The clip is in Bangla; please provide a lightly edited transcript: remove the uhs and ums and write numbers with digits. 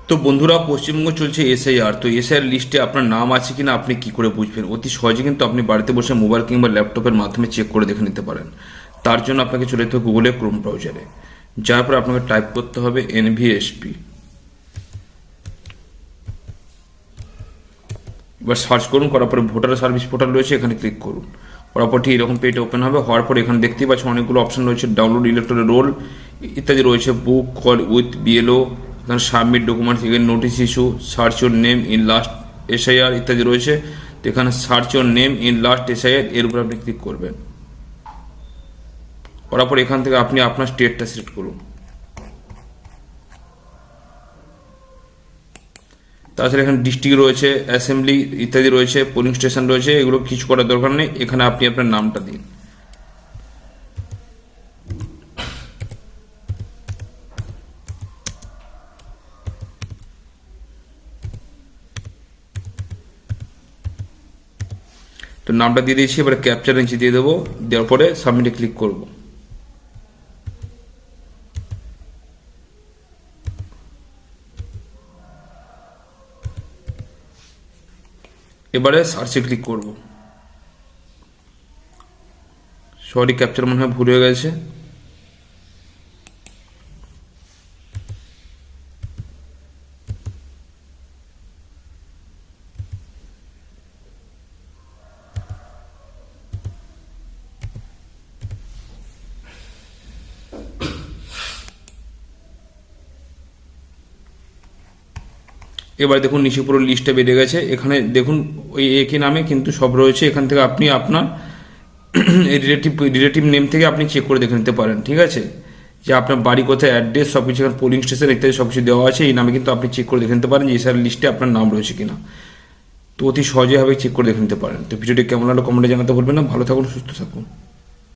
তো বন্ধুরা, পশ্চিমবঙ্গ চলছে এসআইআর। তো এসআইআর লিস্টে আপনার নাম আছে কিনা আপনি কি করে বুঝবেন? অতি সহজে কিন্তু আপনি বাড়িতে বসে মোবাইল কিংবা ল্যাপটপের মাধ্যমে চেক করে দেখে নিতে পারেন। তার জন্য আপনাকে চলে যেতে হবে গুগলে ক্রোম ব্রাউজারে। যার পর আপনাকে টাইপ করতে হবে এনভিএসপি। এবার সার্চ করুন, করার পরে ভোটার সার্ভিস পোর্টাল রয়েছে, এখানে ক্লিক করুন। করার পর ঠিক এরকম পেজ ওপেন হবে। হওয়ার পর এখানে দেখতেই পাচ্ছেন অনেকগুলো অপশন রয়েছে, ডাউনলোড ইলেকট্রাল রোল ইত্যাদি রয়েছে, বুক কল উইথ বিএলও, এখানে সাবমিট ডকুমেন্টস, এখানে notice issue, search your name in last SIR ইত্যাদি রয়েছে। তো এখানে search your name in last SIR এর উপর আপনি ক্লিক করবেন। করার পর এখান থেকে আপনি আপনার স্টেটটা সিলেক্ট করুন। তাছাড়া এখানে ডিস্ট্রিক্ট রয়েছে, অ্যাসেম্বলি ইত্যাদি রয়েছে, পোলিং স্টেশন রয়েছে, এগুলো কিছু করার দরকার নেই। এখানে আপনি আপনার নামটা দিন। তো নামটা দিয়ে দিয়েছি, এবারে ক্যাপচার নিচে দিয়ে দেবো, দেওয়ার পরে সাবমিটে ক্লিক করব। এবারে সার্চে ক্লিক করব। সরি, ক্যাপচার মনে হয় ভুল হয়ে গেছে। এবার দেখুন নিচে পুরো লিস্টটা বেড়ে গেছে। এখানে দেখুন ওই একই নামে কিন্তু সব রয়েছে। এখান থেকে আপনি আপনার রিলেটিভ নেম থেকে আপনি চেক করে দেখে নিতে পারেন। ঠিক আছে, যে আপনার বাড়ি কোথায়, অ্যাড্রেস সব কিছু, এখানে পোলিং স্টেশন ইত্যাদি সব কিছু দেওয়া আছে। এই নামে কিন্তু আপনি চেক করে দেখে নিতে পারেন যে এসআর লিস্টে আপনার নাম রয়েছে কিনা। তো অতি সহজেভাবে চেক করে দেখে নিতে পারেন। তো ভিডিওটি কেমন লাগলো কমেন্টে জানাতে ভুলবেন না। ভালো থাকুন, সুস্থ থাকুন।